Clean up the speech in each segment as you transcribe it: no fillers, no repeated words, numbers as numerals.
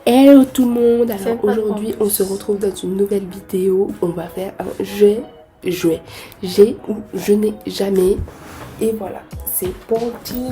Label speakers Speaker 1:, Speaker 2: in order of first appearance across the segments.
Speaker 1: Hello tout le monde. Alors aujourd'hui on se retrouve dans une nouvelle vidéo. On va faire un j'ai ou je n'ai jamais. Et voilà, c'est parti.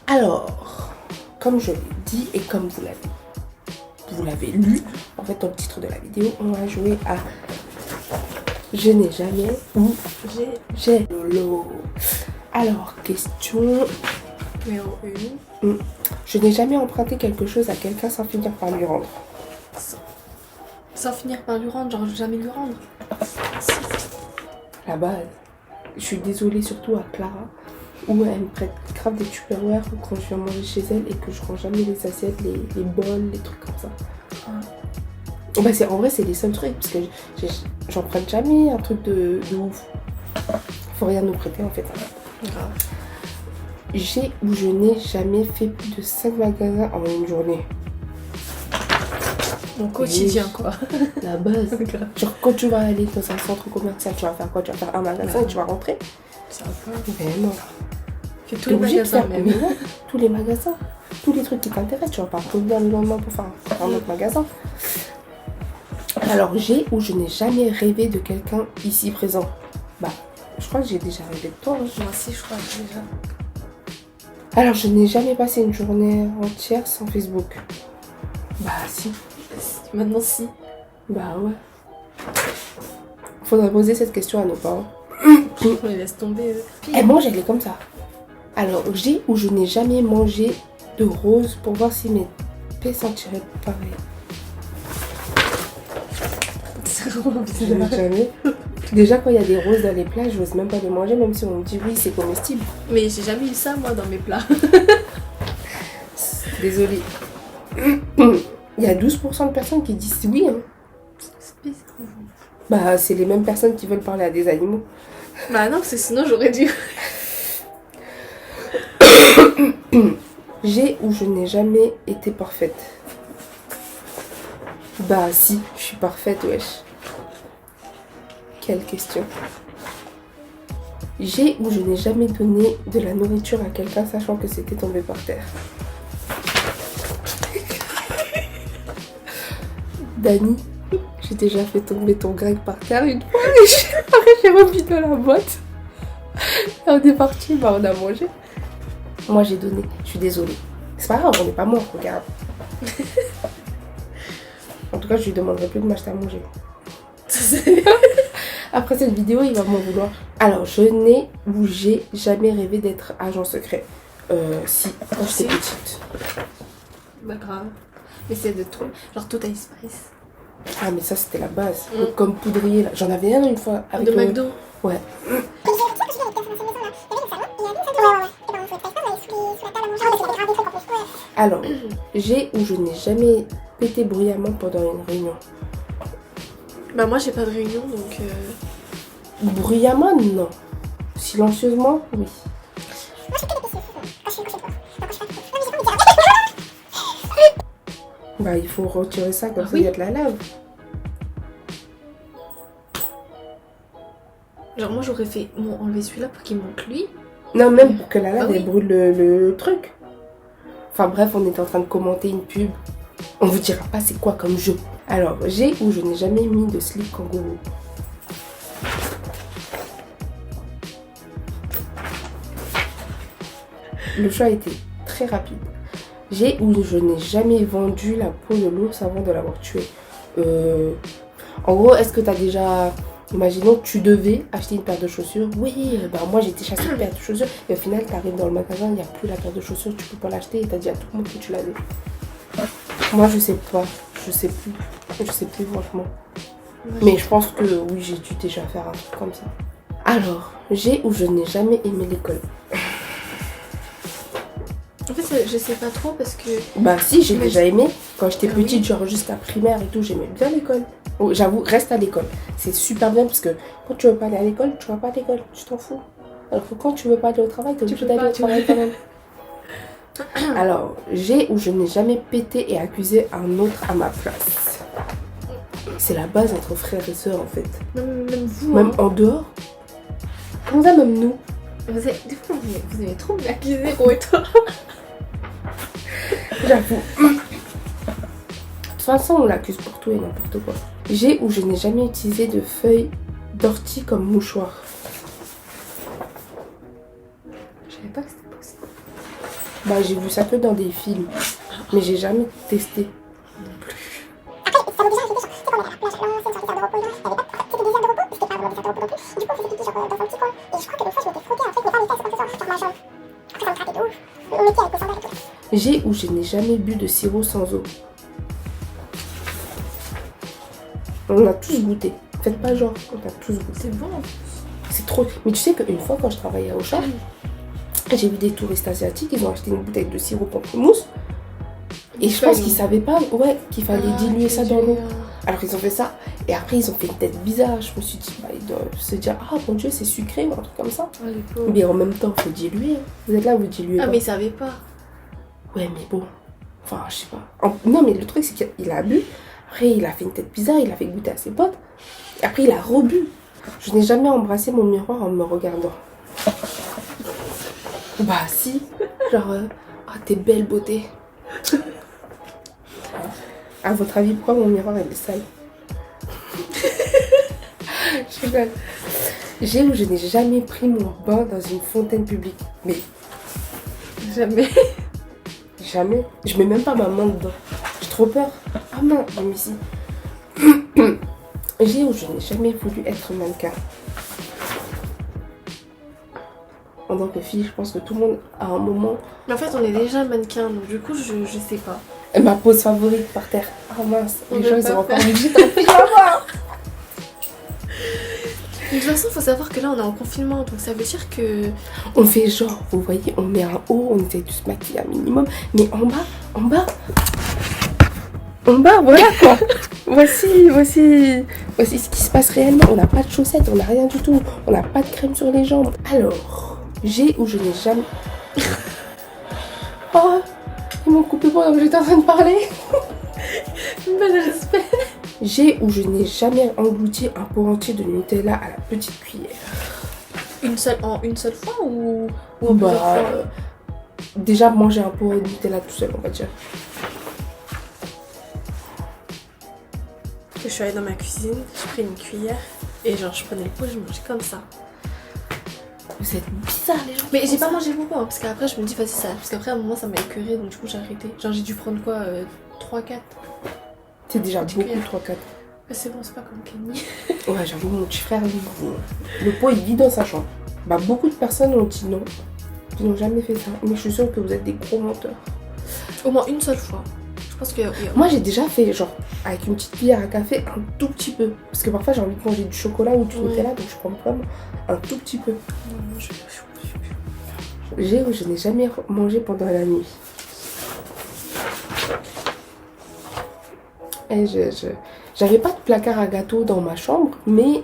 Speaker 1: Alors, comme je l'ai dit et comme vous l'avez lu, en fait dans le titre de la vidéo, on va jouer à je n'ai jamais ou j'ai lolo. Alors, question
Speaker 2: numéro 1.
Speaker 1: Je n'ai jamais emprunté quelque chose à quelqu'un sans finir par lui rendre.
Speaker 2: Sans finir par lui rendre, genre jamais lui rendre.
Speaker 1: La base. Je suis désolée surtout à Clara, où elle me prête grave des Tupperware quand je viens manger chez elle et que je rends jamais les assiettes, les bols, les trucs comme ça. Bah en vrai c'est les seuls trucs parce que j'emprunte jamais un truc de ouf. Faut rien nous prêter en fait.
Speaker 2: Grave.
Speaker 1: J'ai ou je n'ai jamais fait plus de 5 magasins en une journée.
Speaker 2: Mon quotidien quoi.
Speaker 1: La base. Genre quand tu vas aller dans un centre commercial, tu vas faire quoi? Tu vas faire un magasin et tu vas rentrer.
Speaker 2: C'est un peu.
Speaker 1: Mais non.
Speaker 2: Fais tous les magasins même.
Speaker 1: Tous les magasins. Tous les trucs qui t'intéressent. Tu vas pas revenir le lendemain pour faire un autre magasin. Alors j'ai ou je n'ai jamais rêvé de quelqu'un ici présent. Bah je crois que j'ai déjà rêvé de toi. Hein.
Speaker 2: Moi aussi je crois déjà.
Speaker 1: Alors je n'ai jamais passé une journée entière sans Facebook. Bah si.
Speaker 2: Maintenant si.
Speaker 1: Bah ouais. Faudrait poser cette question à nos parents.
Speaker 2: On les laisse tomber.
Speaker 1: Et moi j'allais comme ça. Alors j'ai ou je n'ai jamais mangé de roses pour voir si mes paix sentiraient pareil.
Speaker 2: C'est vraiment bizarre.
Speaker 1: Jamais. Déjà quand il y a des roses dans les plats, je n'ose même pas les manger, même si on me dit oui c'est comestible.
Speaker 2: Mais j'ai jamais eu ça moi dans mes plats.
Speaker 1: Désolée. Il y a 12% de personnes qui disent oui. Hein. Bah c'est les mêmes personnes qui veulent parler à des animaux.
Speaker 2: Bah non, parce que sinon j'aurais dû.
Speaker 1: J'ai ou je n'ai jamais été parfaite. Bah si, je suis parfaite, wesh. Quelle question. J'ai ou je n'ai jamais donné de la nourriture à quelqu'un sachant que c'était tombé par terre. Dani, j'ai déjà fait tomber ton grec par terre une fois et j'ai remis dans la boîte. Et on est parti, bah on a mangé. Moi j'ai donné, je suis désolée. C'est pas grave, on n'est pas mort, regarde. En tout cas, je lui demanderai plus de m'acheter à manger. Après cette vidéo, il va m'en vouloir. Alors, je n'ai ou j'ai jamais rêvé d'être agent secret. Si, quand j'étais petite.
Speaker 2: Bah grave. Mais c'est de tout. Genre tout Ice Spice.
Speaker 1: Ah, mais ça, c'était la base. Comme poudrier, là. J'en avais un une fois. Avec
Speaker 2: de McDo.
Speaker 1: Ouais. Alors, j'ai ou je n'ai jamais pété bruyamment pendant une réunion.
Speaker 2: Bah moi j'ai pas de réunion donc...
Speaker 1: Bruyamment, non. Silencieusement, oui. Bah il faut retirer ça comme ça il y a de la lave.
Speaker 2: Genre moi j'aurais fait enlever celui-là pour qu'il manque lui.
Speaker 1: Non, même pour que la lave
Speaker 2: oui.
Speaker 1: elle brûle le truc. Enfin bref, on est en train de commenter une pub. On vous dira pas c'est quoi comme jeu. Alors, j'ai ou je n'ai jamais mis de slip kangourou. Le choix a été très rapide. J'ai ou je n'ai jamais vendu la peau de l'ours avant de l'avoir tué. En gros, est-ce que tu as déjà... Imaginons que tu devais acheter une paire de chaussures. Oui, bah moi j'ai été chasser une paire de chaussures. Et au final, tu arrives dans le magasin, il n'y a plus la paire de chaussures, tu peux pas l'acheter et tu as dit à tout le monde que tu l'avais. Moi je sais pas, je sais plus franchement. Mais je pense que oui, j'ai dû déjà faire un truc comme ça. Alors, j'ai ou je n'ai jamais aimé l'école.
Speaker 2: En fait je sais pas trop parce que...
Speaker 1: Bah si, j'ai déjà aimé. Quand j'étais petite, genre jusqu'à primaire et tout, j'aimais bien l'école. Oh, j'avoue, reste à l'école. C'est super bien parce que quand tu veux pas aller à l'école, tu vas pas à l'école, tu t'en fous. Alors que quand tu veux pas aller au travail, t'es obligé d'aller au travail quand même. Alors, j'ai ou je n'ai jamais pété et accusé un autre à ma place. C'est la base entre frères et sœurs en fait.
Speaker 2: Même vous.
Speaker 1: Même en dehors. Comment ça, même nous?
Speaker 2: Des fois, vous aimez trop m'accuser, Ro et toi.
Speaker 1: J'avoue. De toute façon, on l'accuse pour tout et n'importe quoi. J'ai ou je n'ai jamais utilisé de feuilles d'ortie comme mouchoir.
Speaker 2: Je savais pas que c'était possible.
Speaker 1: Bah, j'ai vu ça que dans des films. Mais j'ai jamais testé.
Speaker 2: Non plus.
Speaker 1: J'ai ou je n'ai jamais bu de sirop sans eau. On a tous goûté. Faites pas genre, on a tous goûté.
Speaker 2: C'est bon.
Speaker 1: C'est trop. Mais tu sais qu'une fois, quand je travaillais à Auchan, j'ai vu des touristes asiatiques, ils ont acheté une bouteille de sirop pamplemousse. Et je pense qu'ils savaient pas qu'il fallait diluer ça dans l'eau. Alors ils ont fait ça. Et après, ils ont fait une tête bizarre. Je me suis dit, bah, ils doivent se dire, ah mon Dieu, c'est sucré ou un truc comme ça.
Speaker 2: Oh, les pauvres.
Speaker 1: Mais en même temps, il faut diluer. Hein. Vous êtes là, vous diluez.
Speaker 2: Ah,
Speaker 1: pas.
Speaker 2: mais ils savaient pas.
Speaker 1: Ouais, mais bon. Enfin, je sais pas. Non, mais le truc, c'est qu'il a bu. Après, il a fait une tête bizarre. Il a fait goûter à ses potes. Et après, il a rebu. Je n'ai jamais embrassé mon miroir en me regardant. Bah, si. Genre, ah, t'es belle beauté. À votre avis, pourquoi mon miroir est sale? Je rigole. J'ai ou je n'ai jamais pris mon bain dans une fontaine publique. Mais
Speaker 2: Jamais.
Speaker 1: jamais. Je mets même pas ma main dedans. J'ai trop peur. Ah non, j'ai mis ici. J'ai ou je n'ai jamais voulu être mannequin. En tant que fille, je pense que tout le monde à un moment.
Speaker 2: Mais en fait, on est déjà mannequin, donc du coup, je sais pas.
Speaker 1: Ma pose favorite par terre. Ah mince,
Speaker 2: On
Speaker 1: les
Speaker 2: veut
Speaker 1: gens ils
Speaker 2: pas
Speaker 1: ont encore
Speaker 2: faire.
Speaker 1: dit j'étais en pyjama.
Speaker 2: De toute façon, faut savoir que là, on est en confinement, donc ça veut dire que.
Speaker 1: On fait genre, vous voyez, on met un haut, on essaye de se maquiller un minimum, mais en bas, voilà quoi. Voici ce qui se passe réellement. On n'a pas de chaussettes, on n'a rien du tout, on n'a pas de crème sur les jambes. Alors, j'ai ou je n'ai jamais. Oh, ils m'ont coupé pendant que j'étais en train de parler.
Speaker 2: Pas de respect.
Speaker 1: J'ai ou je n'ai jamais englouti un pot entier de Nutella à la petite cuillère.
Speaker 2: En une seule fois ou en plusieurs fois
Speaker 1: Déjà manger un pot de Nutella tout seul, on va dire.
Speaker 2: Je suis allée dans ma cuisine, j'ai pris une cuillère et genre je prenais le pot, je mangeais comme ça.
Speaker 1: Vous êtes bizarres les gens.
Speaker 2: Mais j'ai pas mangé beaucoup, hein, parce qu'après je me dis vas-y ça. Parce qu'après à un moment ça m'a écœuré, donc du coup j'ai arrêté. Genre j'ai dû prendre quoi 3-4.
Speaker 1: C'est déjà
Speaker 2: Petite
Speaker 1: beaucoup,
Speaker 2: cuillère.
Speaker 1: 3-4.
Speaker 2: Mais c'est bon, c'est pas comme Kenny.
Speaker 1: Ouais, j'avoue, mon petit frère, le pot il vit dans sa chambre. Bah, beaucoup de personnes ont dit non. Ils n'ont jamais fait ça. Mais je suis sûre que vous êtes des gros menteurs.
Speaker 2: Au moins une seule fois. Je pense que.
Speaker 1: Moi, j'ai déjà fait, genre, avec une petite cuillère à café, un tout petit peu. Parce que parfois, j'ai envie de manger du chocolat ou du Nutella, donc je prends vraiment un tout petit peu.
Speaker 2: Non, moi je.
Speaker 1: J'ai ou je n'ai jamais mangé pendant la nuit. Et j'avais pas de placard à gâteaux dans ma chambre, mais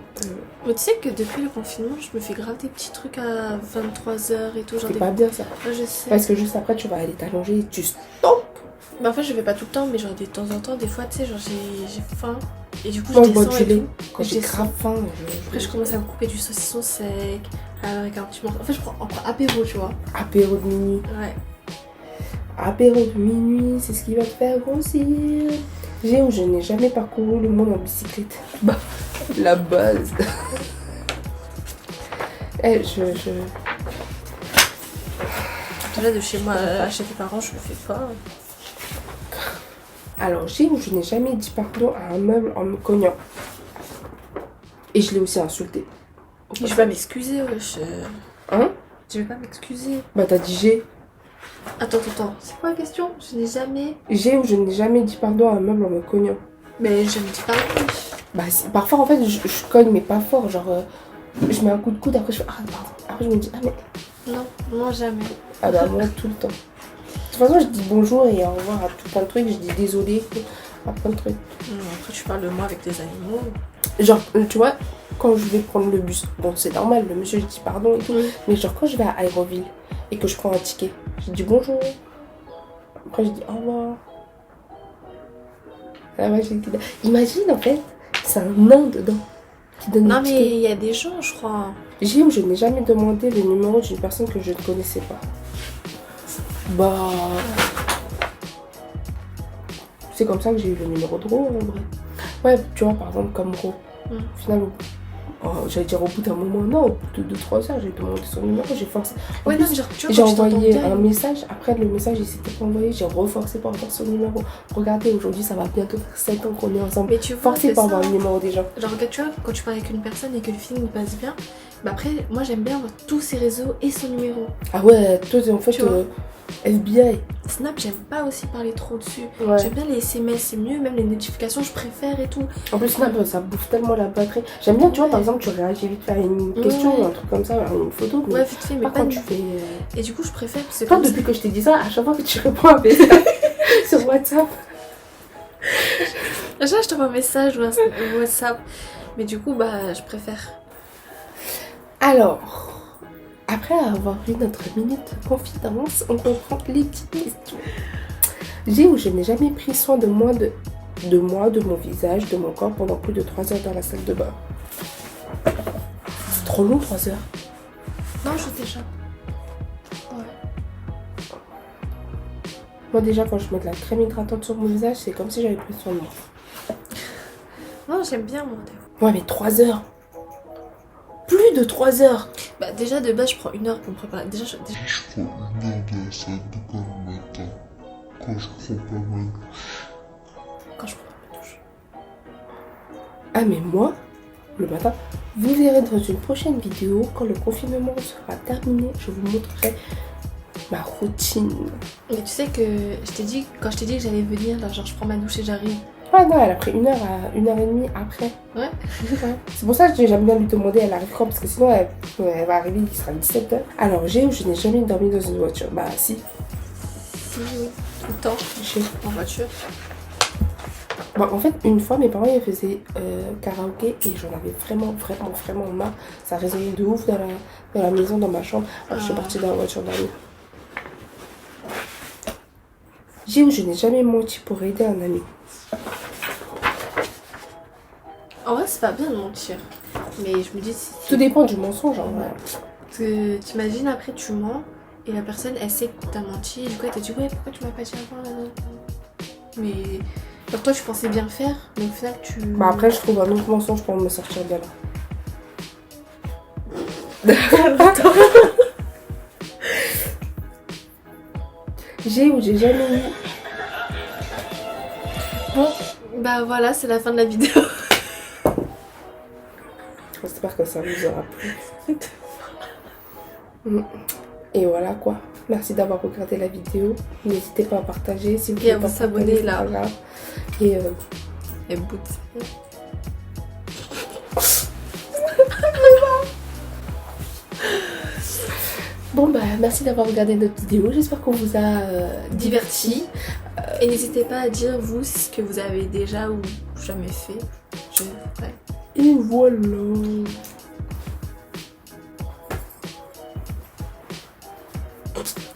Speaker 2: Mais tu sais que depuis le confinement, je me fais grave des petits trucs à 23h et tout. Genre
Speaker 1: c'est
Speaker 2: des.
Speaker 1: pas bien ça.
Speaker 2: Ouais, je sais.
Speaker 1: Parce que juste après, tu vas aller t'allonger et tu stops.
Speaker 2: Bah en fait, je vais pas tout le temps, mais genre de temps en temps, des fois, tu sais, genre j'ai faim. Et du coup,
Speaker 1: Moi,
Speaker 2: je
Speaker 1: je bois
Speaker 2: descends
Speaker 1: du
Speaker 2: et
Speaker 1: lait.
Speaker 2: tout.
Speaker 1: Quand
Speaker 2: Et
Speaker 1: j'ai
Speaker 2: je descends.
Speaker 1: grave faim,
Speaker 2: Après, je commence à me couper du saucisson sec, avec un petit morceau. En fait, je prends apéro, tu vois.
Speaker 1: apéro de minuit.
Speaker 2: Ouais.
Speaker 1: Apéro de minuit, c'est ce qui va te faire grossir. J'ai ou je n'ai jamais parcouru le monde en bicyclette. Bah, la base.
Speaker 2: Déjà, de chez moi, chez tes parents, je le fais pas.
Speaker 1: Alors, j'ai ou je n'ai jamais dit pardon à un meuble en me cognant. Et je l'ai aussi insulté.
Speaker 2: Je vais pas m'excuser, wesh.
Speaker 1: Hein?
Speaker 2: Je vais pas m'excuser.
Speaker 1: Bah, t'as dit j'ai.
Speaker 2: Attends. C'est quoi la question? Je n'ai jamais.
Speaker 1: J'ai ou je n'ai jamais dit pardon à un meuble en me cognant.
Speaker 2: Mais je me dis pas. Wesh.
Speaker 1: Bah, parfois, en fait, je cogne, mais pas fort. Genre, je mets un coup de coude, après je fais ah, pardon. Après, je me dis ah, mais.
Speaker 2: Non, moi jamais.
Speaker 1: Ah, bah, moi, tout le temps. De toute façon, je dis bonjour et au revoir à tout plein de trucs. Je dis désolé à plein de trucs.
Speaker 2: Après, tu parles de moi avec des animaux.
Speaker 1: Genre, tu vois, quand je vais prendre le bus, bon, c'est normal, le monsieur, je dis pardon et tout. Mais genre, quand je vais à Aéroville et que je prends un ticket, je dis bonjour. Après, je dis au revoir. Ah ouais, imagine, en fait, c'est un nain dedans. qui donne
Speaker 2: Non,
Speaker 1: des
Speaker 2: mais
Speaker 1: tickets.
Speaker 2: il y a des gens, je crois.
Speaker 1: J'ai ou je n'ai jamais demandé le numéro d'une personne que je ne connaissais pas. Bah. C'est comme ça que j'ai eu le numéro de Ro en vrai. Ouais, tu vois, par exemple, comme Ro.
Speaker 2: Mm.
Speaker 1: Au final, j'allais dire au bout d'un moment, non, au bout de 2-3 heures, j'ai demandé son numéro, j'ai forcé. En
Speaker 2: Ouais,
Speaker 1: plus,
Speaker 2: non, mais genre, tu vois,
Speaker 1: j'ai
Speaker 2: quand tu t'entends
Speaker 1: envoyé
Speaker 2: bien,
Speaker 1: un message, après le message il s'était pas envoyé, j'ai reforcé pour avoir son numéro. Regardez, aujourd'hui ça va bientôt faire 7 ans qu'on est ensemble.
Speaker 2: mais tu vois,
Speaker 1: Forcé
Speaker 2: c'est
Speaker 1: pour
Speaker 2: ça,
Speaker 1: avoir le
Speaker 2: hein.
Speaker 1: numéro des gens.
Speaker 2: Genre, regarde, tu vois, quand tu parles avec une personne et que le feeling passe bien, bah après, moi j'aime bien avoir tous ses réseaux et son numéro.
Speaker 1: Ah ouais, toi en fait,
Speaker 2: Tu vois.
Speaker 1: FBI.
Speaker 2: Snap, j'aime pas aussi parler trop dessus.
Speaker 1: Ouais.
Speaker 2: J'aime bien les SMS, c'est mieux, même les notifications, je préfère et tout.
Speaker 1: En plus, Snap, ça bouffe tellement la batterie. J'aime bien, tu vois,
Speaker 2: Ouais.
Speaker 1: par exemple, tu réagis vite faire une question
Speaker 2: Ouais.
Speaker 1: ou un truc comme ça, une photo. Mais
Speaker 2: Ouais, vite fait, mais
Speaker 1: pas
Speaker 2: pas
Speaker 1: quand
Speaker 2: de-
Speaker 1: tu fais.
Speaker 2: Et du coup, je préfère. C'est
Speaker 1: Toi,
Speaker 2: comme
Speaker 1: depuis que je t'ai dit ça, à chaque fois que tu réponds à mes sur WhatsApp.
Speaker 2: ça. Je t'envoie un message ou un WhatsApp. Mais du coup, bah, je préfère.
Speaker 1: Alors, après avoir vu notre minute de confidence, on reprend les petites questions. J'ai ou je n'ai jamais pris soin de moi, de mon visage, de mon corps pendant plus de 3 heures dans la salle de bain. C'est trop long, 3 heures.
Speaker 2: Non, je déjà. Ouais.
Speaker 1: Moi déjà, quand je mets de la crème hydratante sur mon visage, c'est comme si j'avais pris soin de moi.
Speaker 2: Non, j'aime bien mon thé.
Speaker 1: Ouais, mais 3 heures. Plus de 3 heures.
Speaker 2: Bah, déjà, de base, je prends 1 heure pour me préparer. Déjà,
Speaker 3: Je prends 1 heure de la salle de bain le matin, quand je prends pas ma douche.
Speaker 2: quand je prends ma douche.
Speaker 1: Ah mais moi, le matin, vous verrez dans une prochaine vidéo, quand le confinement sera terminé, je vous montrerai ma routine.
Speaker 2: Mais tu sais que quand je t'ai dit que j'allais venir, là, genre, je prends ma douche et j'arrive.
Speaker 1: Ah non, elle a pris 1 heure à 1h30 après.
Speaker 2: Ouais.
Speaker 1: Ouais. C'est pour ça que j'aime bien lui demander elle arrive quand, parce que sinon elle va arriver, il sera 17h. Alors j'ai ou je n'ai jamais dormi dans une voiture. Bah si,
Speaker 2: Si, oui. Tout le temps.
Speaker 1: j'ai.
Speaker 2: En voiture.
Speaker 1: Bon, en fait, une fois, mes parents ils faisaient karaoké et j'en avais vraiment marre. Ça résonnait de ouf dans la maison, dans ma chambre. Alors je suis partie dans la voiture dormir. J'ai ou je n'ai jamais menti pour aider un ami.
Speaker 2: En vrai, c'est pas bien de mentir. Mais je me dis,
Speaker 1: Tout dépend du mensonge en vrai.
Speaker 2: Parce que t'imagines, après, tu mens et la personne, elle sait que t'as menti. Et du coup, elle t'a dit, ouais, pourquoi tu m'as pas dit avant là, mais genre, toi, tu pensais bien le faire, mais au final, tu.
Speaker 1: Bah après, je trouve un autre mensonge pour me sortir de là. J'ai ou j'ai jamais eu.
Speaker 2: Bon, bah voilà, c'est la fin de la vidéo.
Speaker 1: J'espère que ça vous aura plu. Et voilà quoi. Merci d'avoir regardé la vidéo. N'hésitez pas à partager si vous
Speaker 2: Et à
Speaker 1: voulez
Speaker 2: vous
Speaker 1: pas
Speaker 2: s'abonner,
Speaker 1: partager,
Speaker 2: là.
Speaker 1: c'est pas grave. Et
Speaker 2: Et bout.
Speaker 1: bon bah merci d'avoir regardé notre vidéo. J'espère qu'on vous a diverti.
Speaker 2: Et n'hésitez pas à dire, vous, ce que vous avez déjà ou jamais fait. Ouais.
Speaker 1: Et voilà.